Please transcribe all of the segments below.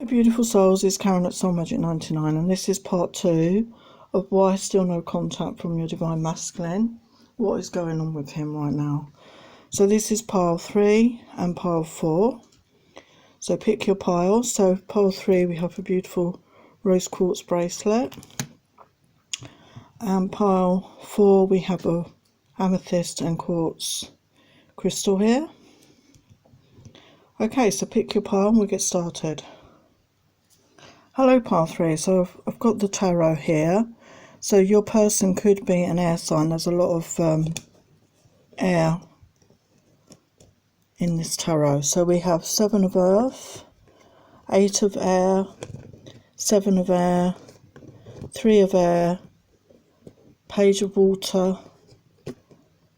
Beautiful souls, is Karen at Soul Magic 99, and this is part 2 of why still no contact from your divine masculine. What is going on with him right now? So this is pile 3 and pile 4. So pick your pile. So pile 3 we have a beautiful rose quartz bracelet, and pile 4 we have a amethyst and quartz crystal here. Okay, so pick your pile and we'll get started. Hello pile 3, so I've got the tarot here. So your person could be an air sign. There's a lot of air in this tarot. So we have 7 of earth, 8 of air, 7 of air, 3 of air, page of water,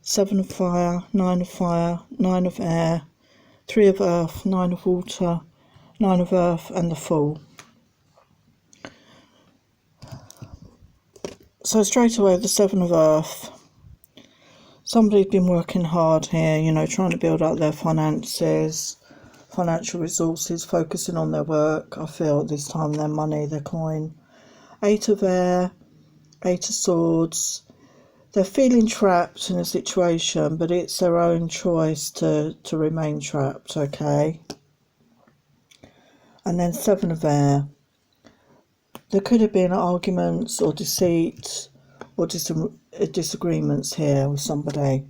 7 of fire, 9 of air, 3 of earth, 9 of water, 9 of earth, and the Fool. So straight away, the 7 of earth. Somebody's been working hard here, you know, trying to build up their finances, financial resources, focusing on their work. I feel this time their money, their coin. 8 of air, 8 of swords. They're feeling trapped in a situation, but it's their own choice to remain trapped, okay? And then 7 of air. There could have been arguments or deceit or disagreements here with somebody.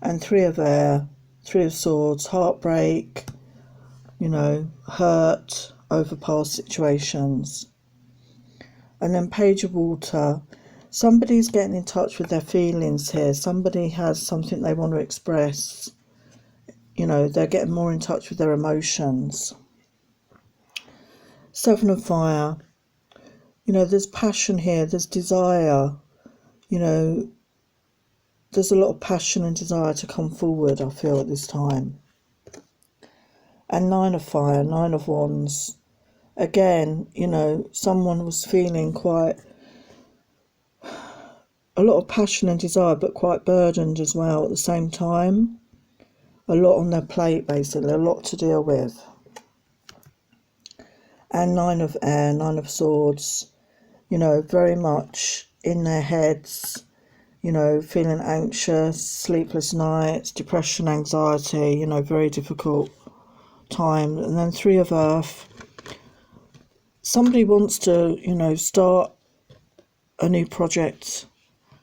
And 3 of air, 3 of swords, heartbreak, you know, hurt over past situations. And then page of water. Somebody's getting in touch with their feelings here. Somebody has something they want to express. You know, they're getting more in touch with their emotions. 7 of fire. You know, there's passion here, there's desire, you know, there's a lot of passion and desire to come forward, I feel, at this time. And 9 of fire, 9 of wands. Again, you know, someone was feeling quite a lot of passion and desire, but quite burdened as well at the same time. A lot on their plate, basically, a lot to deal with. And 9 of air, 9 of swords. You know, very much in their heads, you know, feeling anxious, sleepless nights, depression, anxiety, you know, very difficult time. And then 3 of earth. Somebody wants to, you know, start a new project.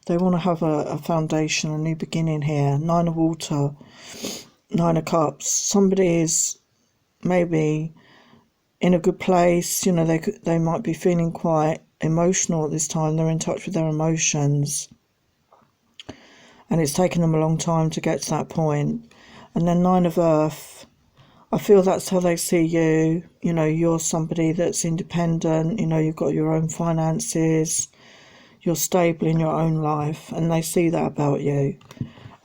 They want to have a foundation, a new beginning here. 9 of water, 9 of cups. Somebody is maybe in a good place, you know, they might be feeling quite emotional at this time. They're in touch with their emotions, and it's taken them a long time to get to that point. And then 9 of earth. I feel that's how they see you. You know, you're somebody that's independent, you know, you've got your own finances, you're stable in your own life, and they see that about you.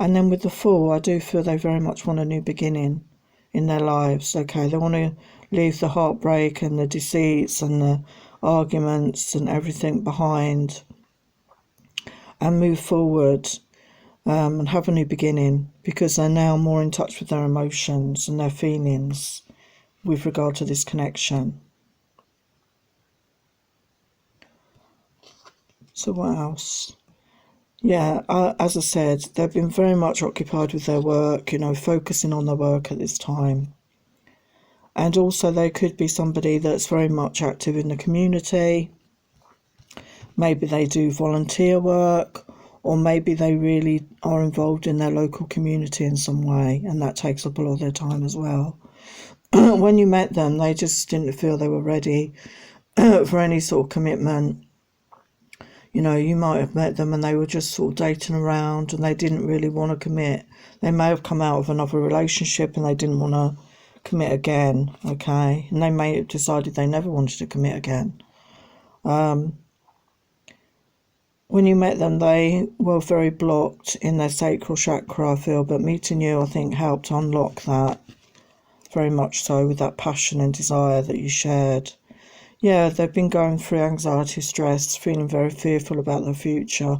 And then with the Fool, I do feel they very much want a new beginning in their lives. Okay, they want to leave the heartbreak and the deceits and the arguments and everything behind and move forward and have a new beginning, because they're now more in touch with their emotions and their feelings with regard to this connection. So what else? Yeah, as I said, they've been very much occupied with their work, you know, focusing on their work at this time. And also they could be somebody that's very much active in the community. Maybe they do volunteer work, or maybe they really are involved in their local community in some way, and that takes up a lot of their time as well. When you met them, they just didn't feel they were ready for any sort of commitment. You know, you might have met them and they were just sort of dating around and they didn't really want to commit. They may have come out of another relationship and they didn't want to commit again, okay? And they may have decided they never wanted to commit again. When you met them, they were very blocked in their sacral chakra, I feel, but meeting you, I think, helped unlock that, very much so, with that passion and desire that you shared. Yeah, they've been going through anxiety, stress, feeling very fearful about their future.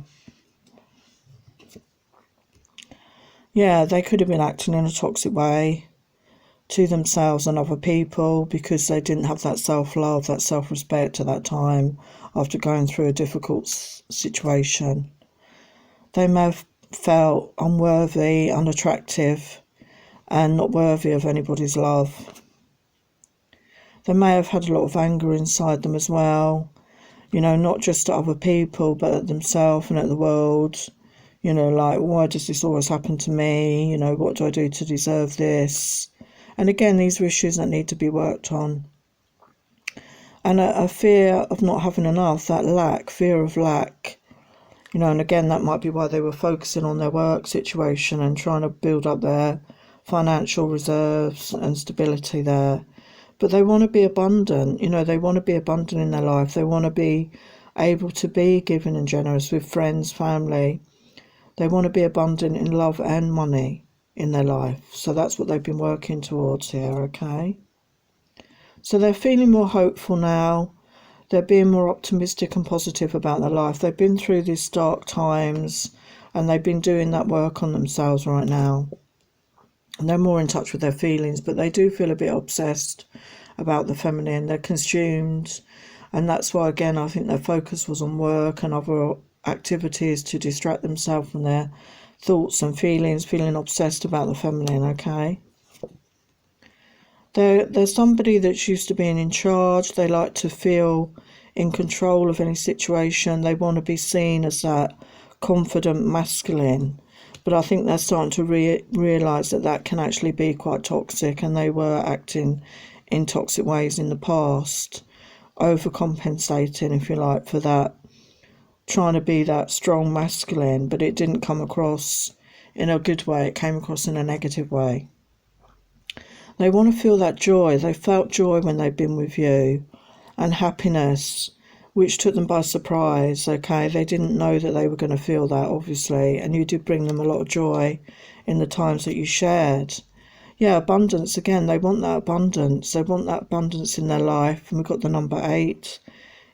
Yeah, they could have been acting in a toxic way. to themselves and other people because they didn't have that self-love, that self-respect at that time after going through a difficult situation. They may have felt unworthy, unattractive, and not worthy of anybody's love. They may have had a lot of anger inside them as well, not just at other people, but at themselves and at the world. Like, why does this always happen to me? What do I do to deserve this? And again, these are issues that need to be worked on. And a fear of not having enough, that lack, fear of lack, and again, that might be why they were focusing on their work situation and trying to build up their financial reserves and stability there. But they want to be abundant, they want to be abundant in their life. They want to be able to be giving and generous with friends, family. They want to be abundant in love and money in their life. So that's what they've been working towards here, okay? So they're feeling more hopeful now. They're being more optimistic and positive about their life. They've been through these dark times and they've been doing that work on themselves right now. And they're more in touch with their feelings, but they do feel a bit obsessed about the feminine. They're consumed. And that's why, again, I think their focus was on work and other activities to distract themselves from their thoughts and feelings, feeling obsessed about the feminine, okay? They're somebody that's used to being in charge. They like to feel in control of any situation. They want to be seen as that confident masculine. But I think they're starting to realise that can actually be quite toxic, and they were acting in toxic ways in the past, overcompensating, if you like, for that, trying to be that strong masculine, but it didn't come across in a good way. It came across in a negative way. They want to feel that joy. They felt joy when they've been with you, and happiness, which took them by surprise, okay? They didn't know that they were going to feel that, obviously, and you did bring them a lot of joy in the times that you shared. Yeah, abundance, again, they want that abundance. They want that abundance in their life, and we've got the number 8,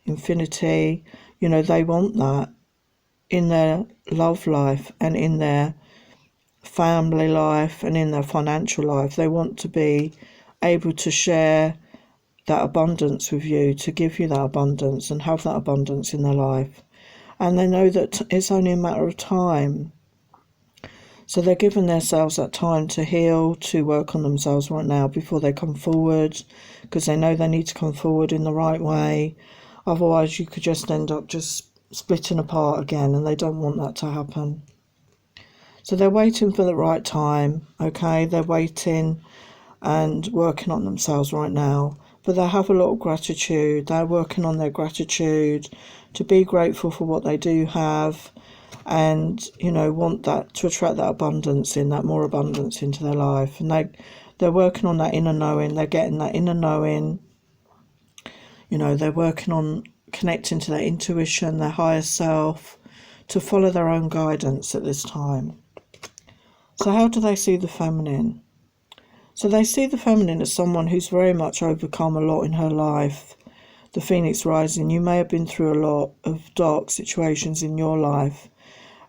infinity. They want that in their love life and in their family life and in their financial life. They want to be able to share that abundance with you, to give you that abundance and have that abundance in their life. And they know that it's only a matter of time. So they're giving themselves that time to heal, to work on themselves right now before they come forward, because they know they need to come forward in the right way. Otherwise, you could just end up just splitting apart again, and they don't want that to happen. So they're waiting for the right time, okay? They're waiting and working on themselves right now. But they have a lot of gratitude. They're working on their gratitude, to be grateful for what they do have, and, want that, to attract that abundance more abundance into their life. And they're working on that inner knowing. They're getting that inner knowing. They're working on connecting to their intuition, their higher self, to follow their own guidance at this time. So how do they see the feminine? So they see the feminine as someone who's very much overcome a lot in her life. The Phoenix rising, you may have been through a lot of dark situations in your life,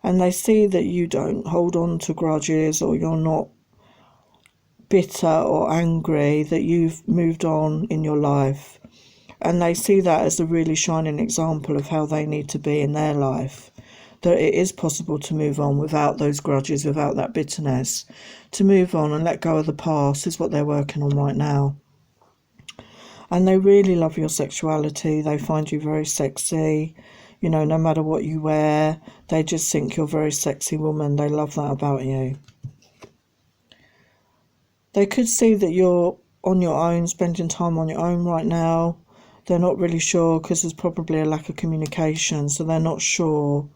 and they see that you don't hold on to grudges, or you're not bitter or angry, that you've moved on in your life. And they see that as a really shining example of how they need to be in their life. That it is possible to move on without those grudges, without that bitterness. To move on and let go of the past is what they're working on right now. And they really love your sexuality. They find you very sexy. No matter what you wear, they just think you're a very sexy woman. They love that about you. They could see that you're on your own, spending time on your own right now. They're not really sure, because there's probably a lack of communication, so they're not sure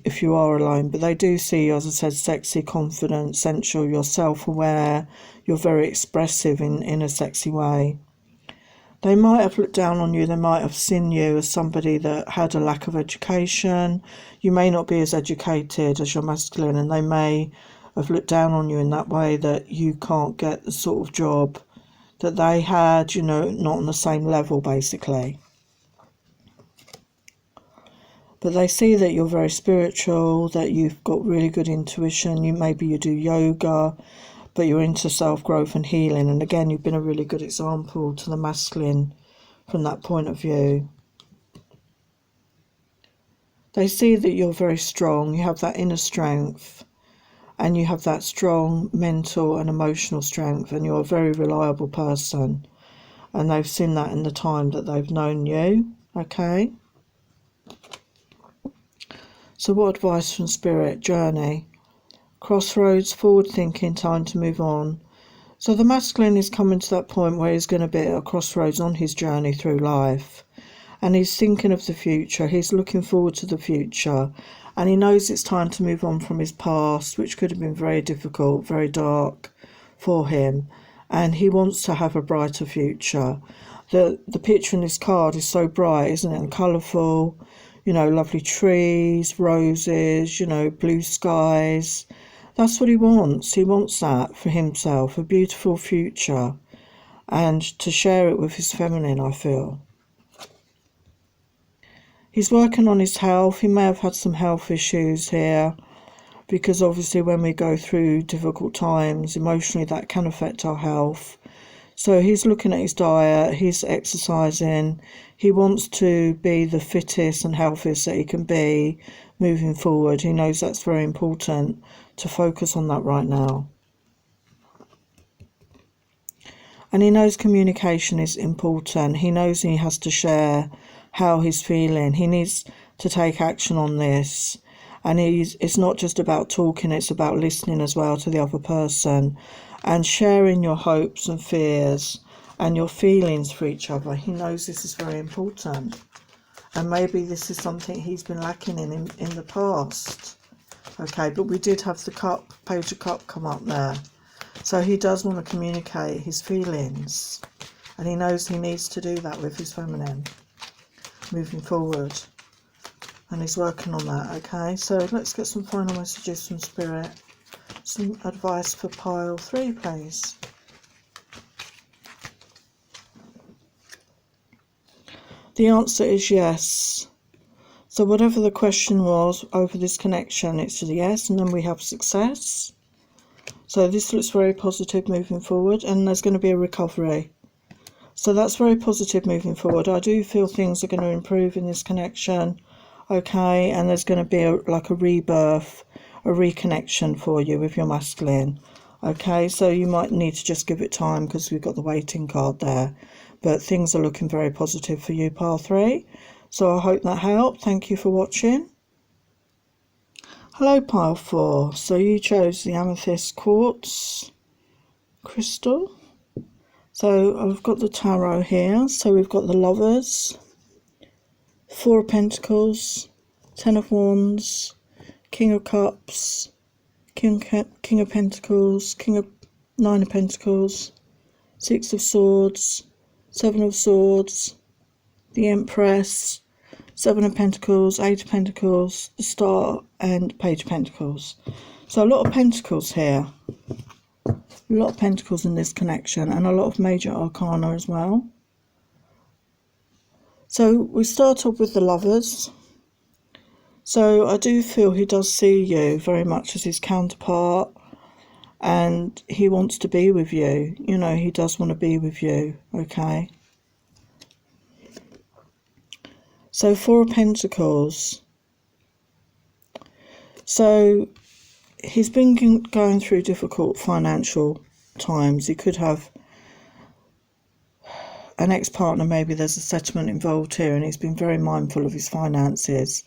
if you are alone. But they do see you, as I said, sexy, confident, sensual, you're self-aware, you're very expressive in a sexy way. They might have looked down on you. They might have seen you as somebody that had a lack of education. You may not be as educated as your masculine, and they may have looked down on you in that way, that you can't get the sort of job that they had, not on the same level, basically. But they see that you're very spiritual, that you've got really good intuition. Maybe you do yoga, but you're into self-growth and healing. And again, you've been a really good example to the masculine from that point of view. They see that you're very strong, you have that inner strength, and you have that strong mental and emotional strength, and you're a very reliable person. And they've seen that in the time that they've known you, okay? So what advice from Spirit? Journey. Crossroads, forward thinking, time to move on. So the masculine is coming to that point where he's going to be at a crossroads on his journey through life. And he's thinking of the future. He's looking forward to the future. And he knows it's time to move on from his past, which could have been very difficult, very dark for him. And he wants to have a brighter future. The picture in this card is so bright, isn't it? And colourful, you know, lovely trees, roses, you know, blue skies. That's what he wants. He wants that for himself, a beautiful future. And to share it with his feminine, I feel. He's working on his health. He may have had some health issues here, because obviously when we go through difficult times, emotionally that can affect our health. So he's looking at his diet, he's exercising. He wants to be the fittest and healthiest that he can be moving forward. He knows that's very important to focus on that right now. And he knows communication is important. He knows he has to share how he's feeling. He needs to take action on this. And it's not just about talking, it's about listening as well to the other person and sharing your hopes and fears and your feelings for each other. He knows this is very important. And maybe this is something he's been lacking in the past. Okay, but we did have the cup, Page of Cup come up there. So he does want to communicate his feelings. And he knows he needs to do that with his feminine moving forward. And he's working on that, okay? So let's get some final messages from Spirit. Some advice for pile 3, please. The answer is yes. So whatever the question was over this connection, it's a yes, and then we have success. So this looks very positive moving forward, and there's going to be a recovery. So that's very positive moving forward. I do feel things are going to improve in this connection, okay? And there's going to be like a rebirth, a reconnection for you with your masculine, okay? So you might need to just give it time because we've got the waiting card there. But things are looking very positive for you, pile 3. So I hope that helped. Thank you for watching. Hello, pile 4. So you chose the amethyst quartz crystal. So I've got the tarot here. So we've got the Lovers, 4 of Pentacles, 10 of Wands, King of Cups, King of Pentacles, 9 of Pentacles, 6 of Swords, 7 of Swords, the Empress, 7 of Pentacles, 8 of Pentacles, the Star, and Page of Pentacles. So a lot of Pentacles here. A lot of Pentacles in this connection, and a lot of major arcana as well. So we start off with the Lovers. So I do feel he does see you very much as his counterpart, and he wants to be with you. You know, he does want to be with you, okay? So 4 of Pentacles. So he's been going through difficult financial times. He could have an ex-partner, maybe there's a settlement involved here, and he's been very mindful of his finances.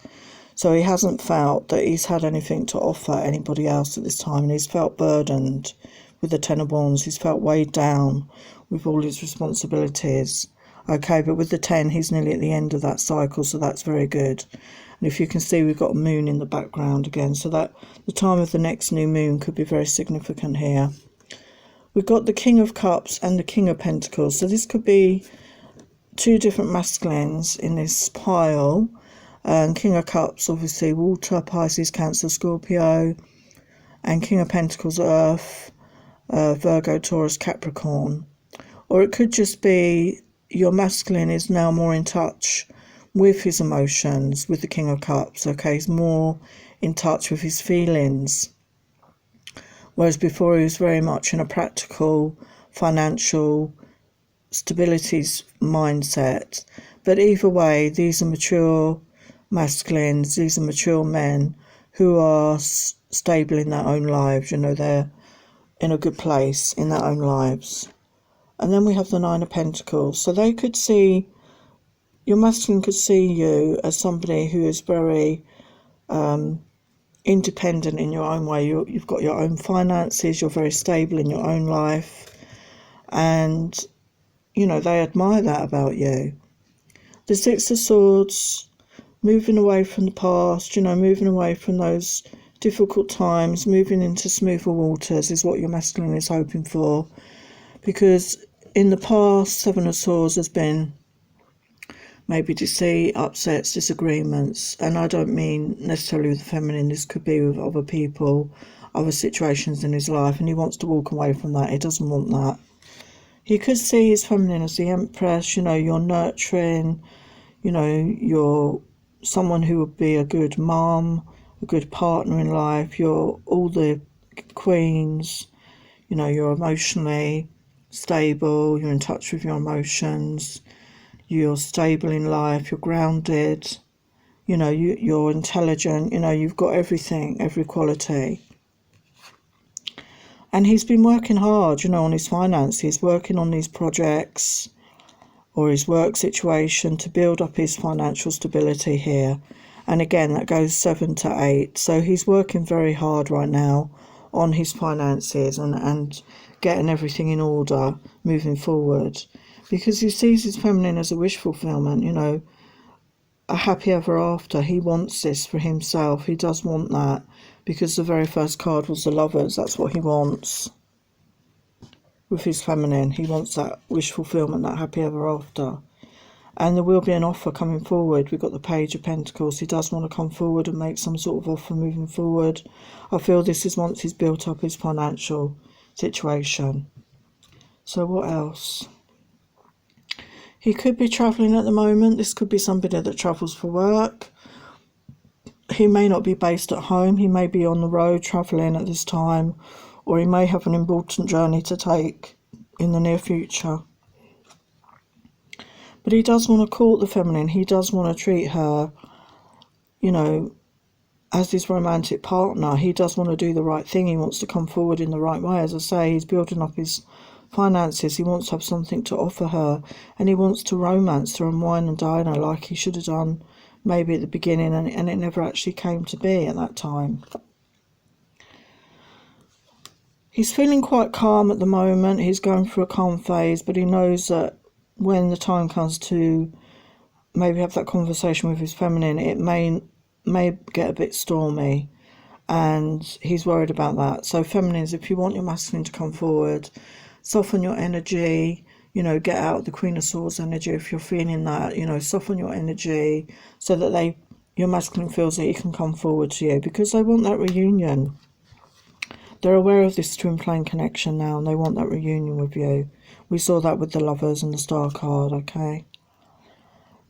So he hasn't felt that he's had anything to offer anybody else at this time, and he's felt burdened with the 10 of Wands. He's felt weighed down with all his responsibilities. Okay, but with the 10, he's nearly at the end of that cycle, so that's very good. And if you can see, we've got a moon in the background again, so that the time of the next new moon could be very significant here. We've got the King of Cups and the King of Pentacles, so this could be 2 different masculines in this pile. King of Cups, obviously, water, Pisces, Cancer, Scorpio, and King of Pentacles, Earth, Virgo, Taurus, Capricorn. Or it could just be your masculine is now more in touch with his emotions, with the King of Cups, okay? He's more in touch with his feelings, whereas before he was very much in a practical, financial stability mindset. But either way, these are mature masculines, these are mature men who are stable in their own lives, you know, they're in a good place in their own lives. And then we have the Nine of Pentacles. So they could see, your masculine could see you as somebody who is very independent in your own way. You've got your own finances, you're very stable in your own life, and you know, they admire that about you. The Six of Swords, moving away from the past, you know, moving away from those difficult times, moving into smoother waters is what your masculine is hoping for. Because in the past, Seven of Swords has been maybe deceit, upsets, disagreements, and I don't mean necessarily with the feminine, this could be with other people, other situations in his life, and he wants to walk away from that. He doesn't want that. He could see his feminine as the Empress, you know, you're nurturing, you know, you're someone who would be a good mum, a good partner in life, you're all the queens, you know, you're emotionally stable, you're in touch with your emotions, you're stable in life, you're grounded, you know, you're intelligent, you know, you've got everything, every quality. And he's been working hard, you know, on his finances, working on these projects or his work situation to build up his financial stability here. And again, that goes 7 to 8. So he's working very hard right now on his finances and getting everything in order moving forward. Because he sees his feminine as a wish fulfillment, you know, a happy ever after. He wants this for himself. He does want that. Because the very first card was the Lovers. That's what he wants with his feminine. He wants that wish fulfillment, that happy ever after. And there will be an offer coming forward. We've got the Page of Pentacles. He does want to come forward and make some sort of offer moving forward. I feel this is once he's built up his financial situation. So what else? He could be travelling at the moment. This could be somebody that travels for work. He may not be based at home. He may be on the road travelling at this time, or he may have an important journey to take in the near future. But he does want to court the feminine. He does want to treat her, you know, as his romantic partner. He does want to do the right thing. He wants to come forward in the right way. As I say, he's building up his finances. He wants to have something to offer her, and he wants to romance her and wine and dine her like he should have done maybe at the beginning, and it never actually came to be at that time. He's feeling quite calm at the moment. He's going through a calm phase, but he knows that when the time comes to maybe have that conversation with his feminine, it may get a bit stormy, and he's worried about that. So feminines, if you want your masculine to come forward, soften your energy, you know, get out the Queen of Swords energy if you're feeling that, you know, soften your energy so that your masculine feels that he can come forward to you, because they want that reunion. They're aware of this twin flame connection now, and they want that reunion with you. We saw that with the Lovers and the Star card, okay?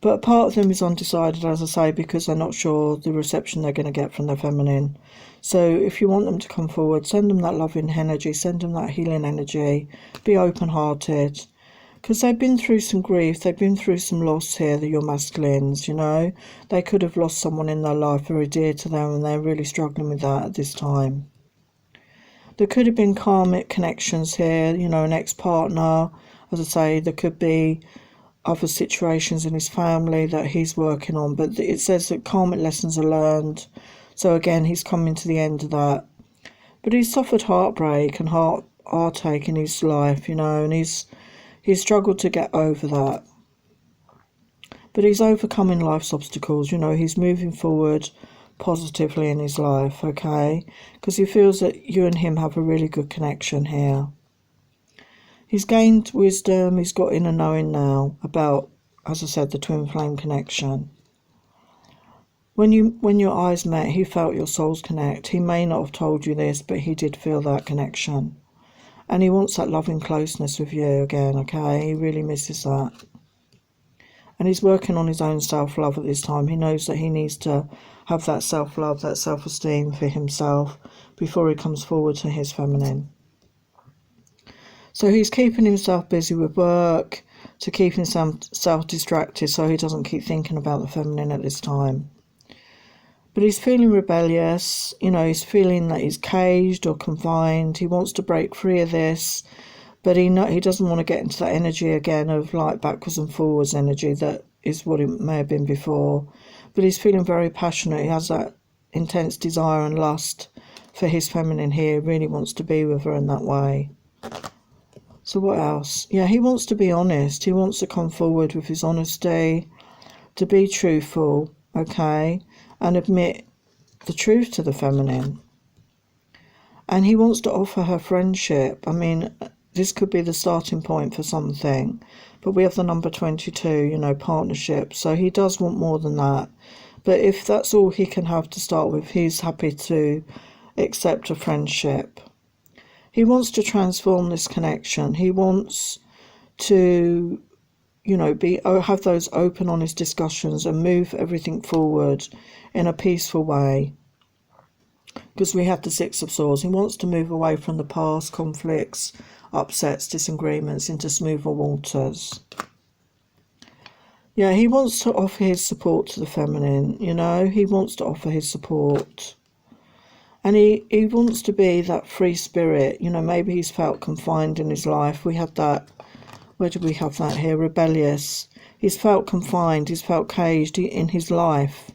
But a part of them is undecided, as I say, because they're not sure the reception they're going to get from their feminine. So if you want them to come forward, send them that loving energy, send them that healing energy, be open-hearted. Because they've been through some grief, they've been through some loss here, your masculines, you know. They could have lost someone in their life very dear to them, and they're really struggling with that at this time. There could have been karmic connections here, you know, an ex-partner. As I say, there could be other situations in his family that he's working on, but it says that karmic lessons are learned. So again, he's coming to the end of that. But he's suffered heartbreak and heartache in his life, you know, and he's struggled to get over that. But he's overcoming life's obstacles, you know, he's moving forward positively in his life, okay? Because he feels that you and him have a really good connection here. He's gained wisdom, he's got inner knowing now about, as I said, the twin flame connection. When your eyes met, he felt your souls connect. He may not have told you this, but he did feel that connection. And he wants that loving closeness with you again, okay? He really misses that. And he's working on his own self-love at this time. He knows that he needs to have that self-love, that self-esteem for himself before he comes forward to his feminine. So he's keeping himself busy with work to keep himself distracted so he doesn't keep thinking about the feminine at this time. But he's feeling rebellious, you know, he's feeling that he's caged or confined. He wants to break free of this, but he doesn't want to get into that energy again of like backwards and forwards energy that is what it may have been before. But he's feeling very passionate. He has that intense desire and lust for his feminine here. He really wants to be with her in that way. So what else? Yeah, he wants to be honest. He wants to come forward with his honesty, to be truthful, okay, and admit the truth to the feminine. And he wants to offer her friendship. I mean, this could be the starting point for something. But we have the number 22, you know, partnership. So he does want more than that. But if that's all he can have to start with, he's happy to accept a friendship. He wants to transform this connection. He wants to, you know, have those open, honest discussions and move everything forward in a peaceful way. Because we have the Six of Swords. He wants to move away from the past conflicts, upsets, disagreements into smoother waters. Yeah, he wants to offer his support to the feminine, you know. He wants to offer his support. And he wants to be that free spirit. You know, maybe he's felt confined in his life. We had that, where did we have that here? Rebellious. He's felt confined, he's felt caged in his life.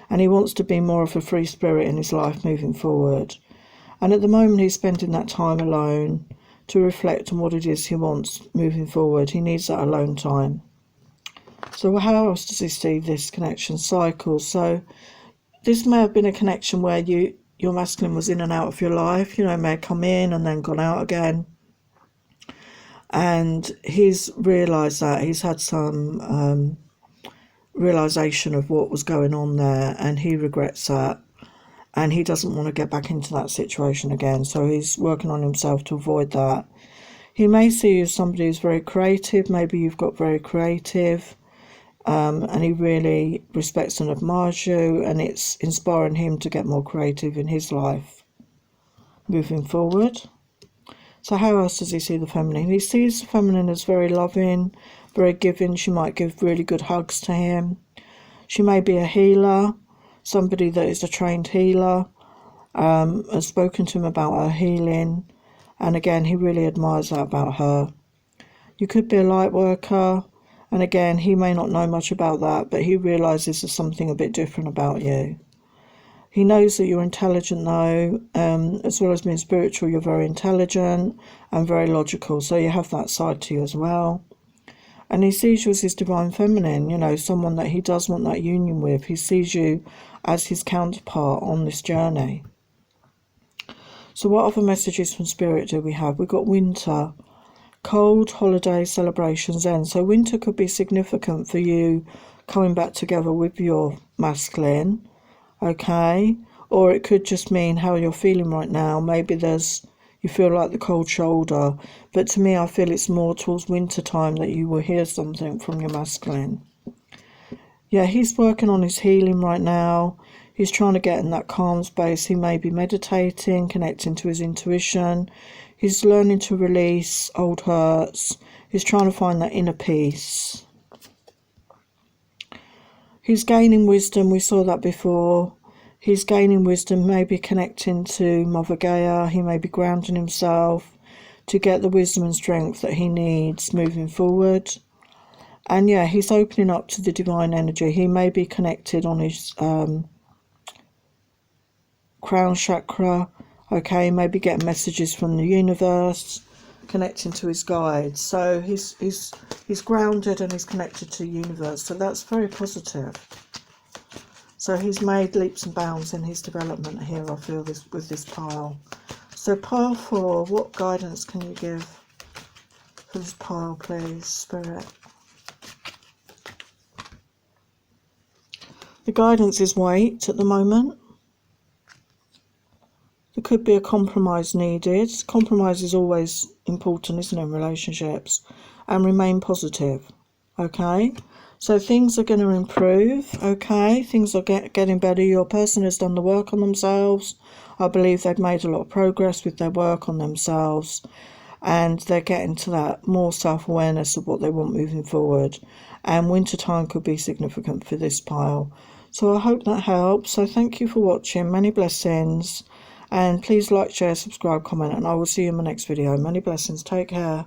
And he wants to be more of a free spirit in his life moving forward. And at the moment he's spending that time alone to reflect on what it is he wants moving forward. He needs that alone time. So how else does he see this connection? Cycles. So this may have been a connection where your masculine was in and out of your life, you know, may have come in and then gone out again. And he's realised that. He's had some realisation of what was going on there, and he regrets that. And he doesn't want to get back into that situation again. So he's working on himself to avoid that. He may see you as somebody who's very creative. Maybe you've got very creative. And he really respects and admires you, and it's inspiring him to get more creative in his life moving forward. So how else does he see the feminine? He sees the feminine as very loving, very giving. She might give really good hugs to him. She may be a healer, somebody that is a trained healer, has spoken to him about her healing, and again he really admires that about her. You could be a light worker. And again, he may not know much about that, but he realises there's something a bit different about you. He knows that you're intelligent though, as well as being spiritual, you're very intelligent and very logical. So you have that side to you as well. And he sees you as his divine feminine, you know, someone that he does want that union with. He sees you as his counterpart on this journey. So what other messages from Spirit do we have? We've got winter. Cold, holiday, celebrations end. So winter could be significant for you coming back together with your masculine, okay? Or it could just mean how you're feeling right now. Maybe you feel like the cold shoulder. But to me, I feel it's more towards winter time that you will hear something from your masculine. Yeah, he's working on his healing right now. He's trying to get in that calm space. He may be meditating, connecting to his intuition. He's learning to release old hurts. He's trying to find that inner peace. He's gaining wisdom. We saw that before. He's gaining wisdom, maybe connecting to Mother Gaia. He may be grounding himself to get the wisdom and strength that he needs moving forward. And yeah, he's opening up to the divine energy. He may be connected on his crown chakra. Okay, maybe getting messages from the universe, connecting to his guides. So he's grounded and he's connected to the universe. So that's very positive. So he's made leaps and bounds in his development here, I feel, with this pile. So pile 4, what guidance can you give for this pile, please, Spirit? The guidance is wait at the moment. There could be a compromise needed. Compromise is always important, isn't it, in relationships? And remain positive. Okay, so things are going to improve. Okay, things are getting better. Your person has done the work on themselves. I believe they've made a lot of progress with their work on themselves, and they're getting to that more self-awareness of what they want moving forward. And winter time could be significant for this pile. So I hope that helps. So thank you for watching. Many blessings. And please like, share, subscribe, comment, and I will see you in my next video. Many blessings. Take care.